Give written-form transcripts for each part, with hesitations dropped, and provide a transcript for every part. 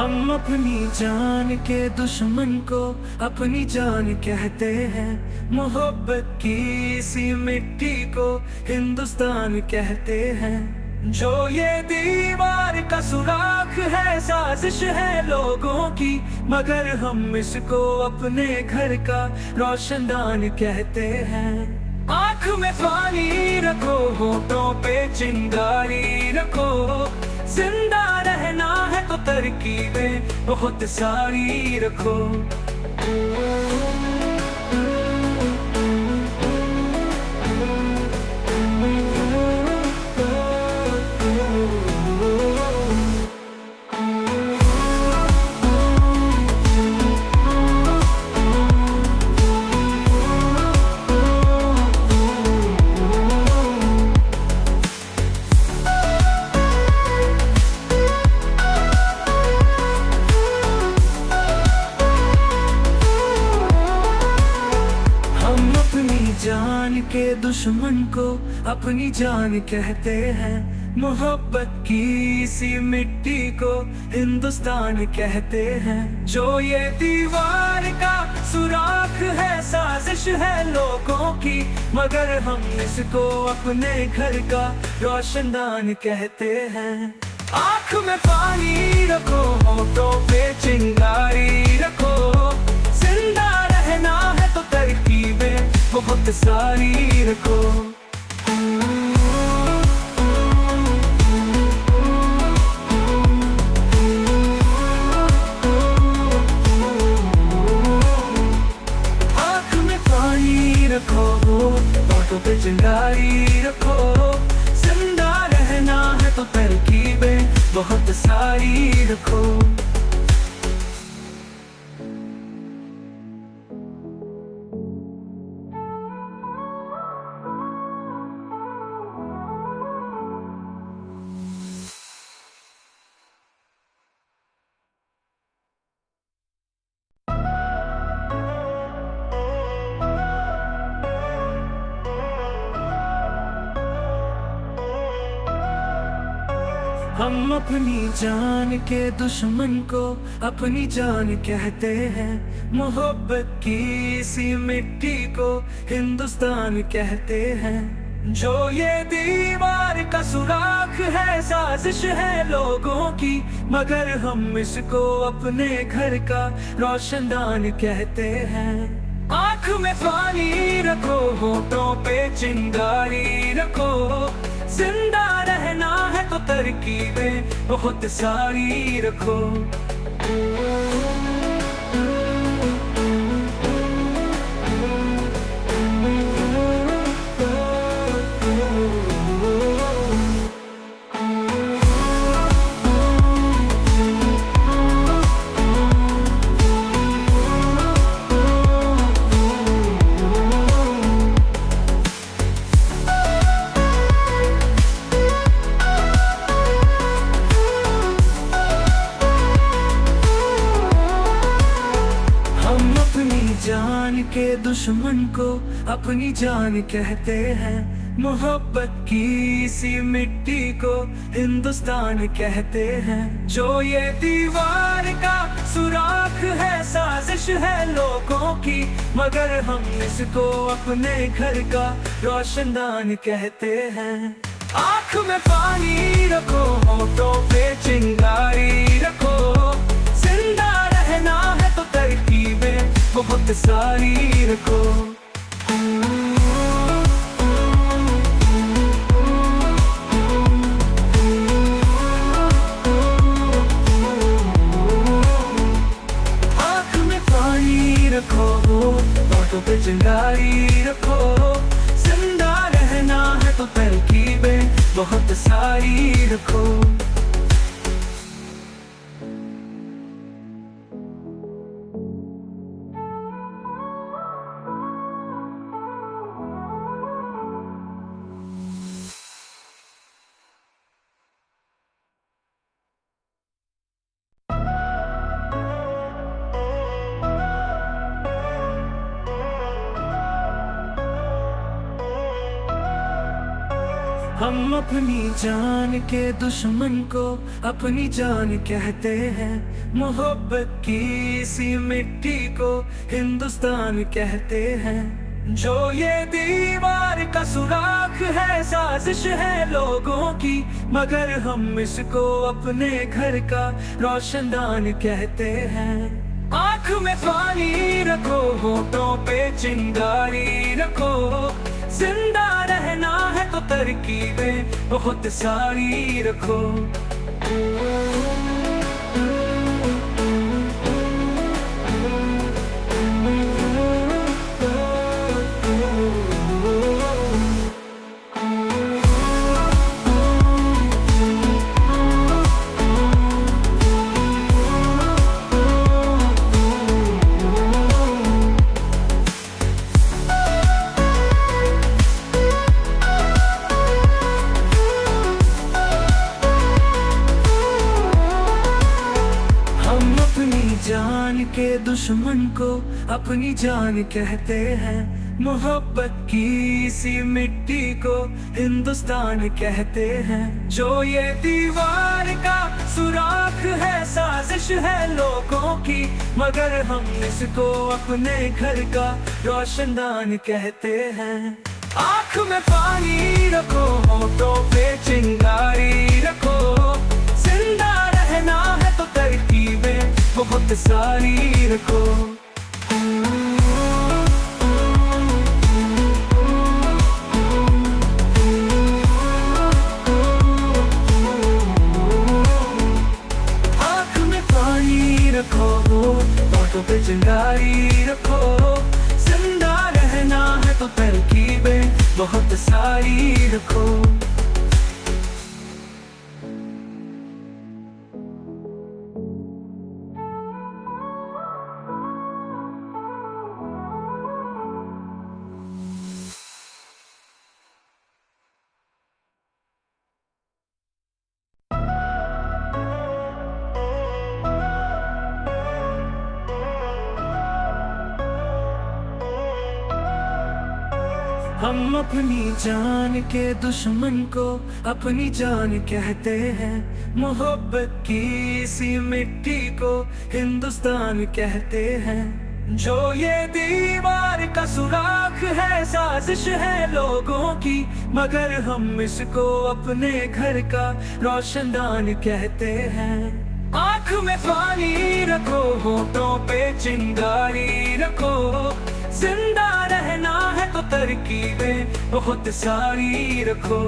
हम अपनी जान के दुश्मन को अपनी जान कहते हैं। मोहब्बत की इसी मिट्टी को हिंदुस्तान कहते हैं। जो ये दीवार का सुराख है, साजिश है लोगों की, मगर हम इसको अपने घर का रोशनदान कहते हैं। आँख में पानी रखो, होठों पे चिंगारी रखो, जिंदा रहना है तो तरकीबें बहुत सारी रखो। जान के दुश्मन को अपनी जान कहते हैं। मोहब्बत की इसी मिट्टी को हिंदुस्तान कहते हैं। जो ये दीवार का सुराख है, साजिश है लोगों की, मगर हम इसको अपने घर का रोशनदान कहते हैं। आँख में पानी रखो, होठों पे चिंगारी रखो, जिंदा रहना है तो तरकीबें बहुत सारी रखो। आँख में पानी रखो, होठों पे चिंगारी रखो, जिंदा रहना है तो तरकीबें बहुत सारी रखो। हम अपनी जान के दुश्मन को अपनी जान कहते हैं। मोहब्बत की इसी मिट्टी को हिंदुस्तान कहते हैं। जो ये दीवार का सुराख है, साजिश है लोगों की, मगर हम इसको अपने घर का रोशनदान कहते हैं। आँख में पानी रखो, होठों पे चिंगारी रखो, जिंदा रहना है तो तरकीबें बहुत सारी रखो। जान के दुश्मन को अपनी जान कहते हैं। मोहब्बत की इसी मिट्टी को हिंदुस्तान कहते हैं। जो ये दीवार का सुराख है, साजिश है लोगों की, मगर हम इसको अपने घर का रोशनदान कहते हैं। आँख में पानी रखो, होठों पे चिंगारी रखो, जिंदा रहना है तो तरकीबें बहुत सारी रखो। आँख में पानी रखो, होठों पे चिंगारी रखो, जिंदा रहना है तो तरकीबें बहुत सारी रखो। हम अपनी जान के दुश्मन को अपनी जान कहते हैं। मोहब्बत की इसी मिट्टी को हिंदुस्तान कहते हैं। जो ये दीवार का सुराख है, साजिश है लोगों की, मगर हम इसको अपने घर का रोशनदान कहते हैं। आँख में पानी रखो, होठों पे चिंगारी रखो, जिंदा रहना है तो तरकीबें बहुत सारी रखो। जान के दुश्मन को अपनी जान कहते हैं। मोहब्बत की इसी मिट्टी को हिंदुस्तान कहते हैं। जो ये दीवार का सुराख है, साजिश है लोगों की, मगर हम इसको अपने घर का रोशनदान कहते हैं। आँख में पानी रखो, होठों पे चिंगारी रखो, जिंदा रहना है तो तरकीबें बहुत सारी रखो। आँख में पानी रखो, होठों पे चिंगारी रखो, जिंदा रहना है तो तरकीबें बहुत सारी रखो। हम अपनी जान के दुश्मन को अपनी जान कहते हैं। मोहब्बत की इसी मिट्टी को हिंदुस्तान कहते हैं। जो ये दीवार का सुराख है, साजिश है लोगों की, मगर हम इसको अपने घर का रोशनदान कहते हैं। आँख में पानी रखो, होठों पे चिंगारी रखो, जिंदा रहना है तो तरकीबें बहुत सारी रखो।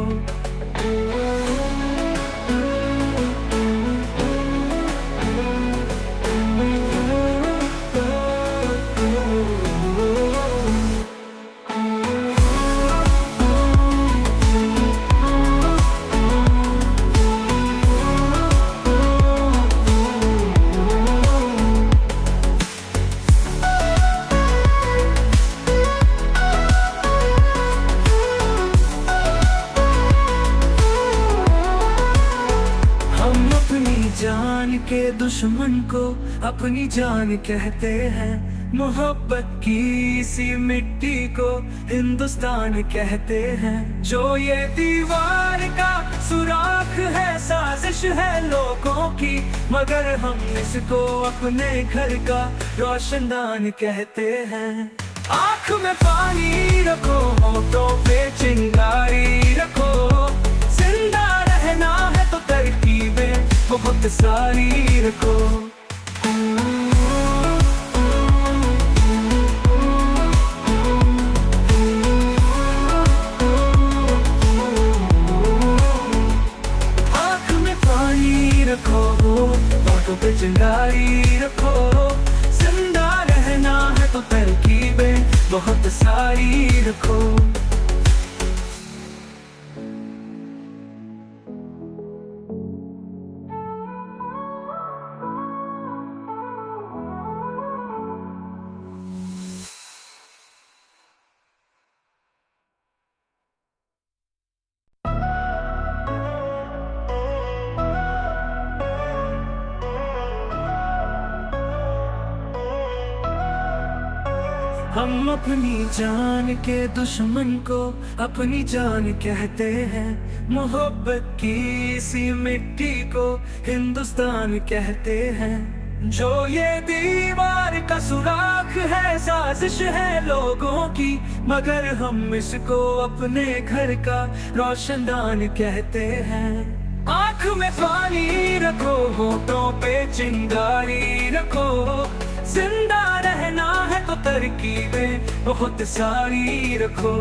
जान के दुश्मन को अपनी जान कहते हैं। मोहब्बत की इसी मिट्टी को हिंदुस्तान कहते हैं। जो ये दीवार का सुराख है, साजिश है लोगों की, मगर हम इसको अपने घर का रोशनदान कहते हैं। आँख में पानी रखो, होठों पे चिंगारी रखो, जिंदा रहना है तो तरकीबें बहुत सारी रखो। आँख में पानी रखो, होठों पे चिंगारी रखो, जिंदा रहना है तो तरकीबें बहुत सारी रखो। हम अपनी जान के दुश्मन को अपनी जान कहते हैं। मोहब्बत की इसी मिट्टी को हिंदुस्तान कहते हैं। जो ये दीवार का सुराख है, साजिश है लोगों की, मगर हम इसको अपने घर का रोशनदान कहते हैं। आँख में पानी रखो, होठों पे चिंगारी रखो, जिंदा रहना है तो तरकीबें बहुत सारी रखो।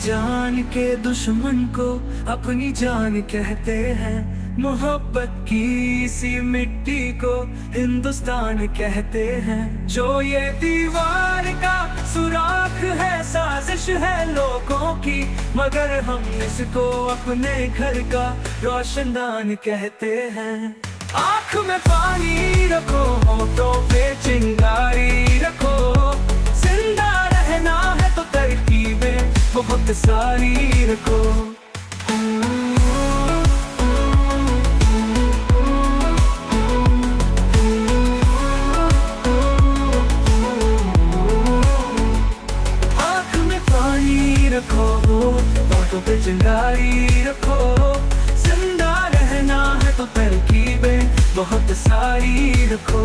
जान के दुश्मन को अपनी जान कहते हैं। मोहब्बत की इसी मिट्टी को हिंदुस्तान कहते हैं। जो ये दीवार का सुराख है, साजिश है लोगों की, मगर हम इसको अपने घर का रोशनदान कहते हैं। आँख में पानी रखो, होठों पे चिंगारी रखो, जिंदा रहना है तो तरकीबें बहुत सारी रखो। आँख में पानी रखो, होठों पे चिंगारी रखो, जिंदा रहना है तो तरकीबें बहुत सारी रखो।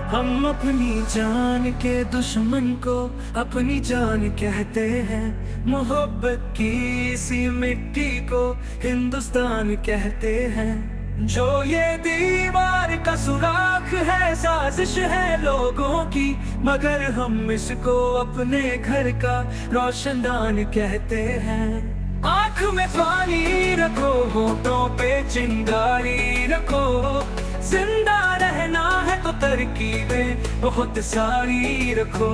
हम अपनी जान के दुश्मन को अपनी जान कहते हैं। मोहब्बत की इसी मिट्टी को हिंदुस्तान कहते हैं। जो ये दीवार का सुराख है, साजिश है लोगों की, मगर हम इसको अपने घर का रोशनदान कहते हैं। आँख में पानी रखो, होठों पे चिंगारी रखो, जिंदा रहना है तो तरकीबें बहुत सारी रखो।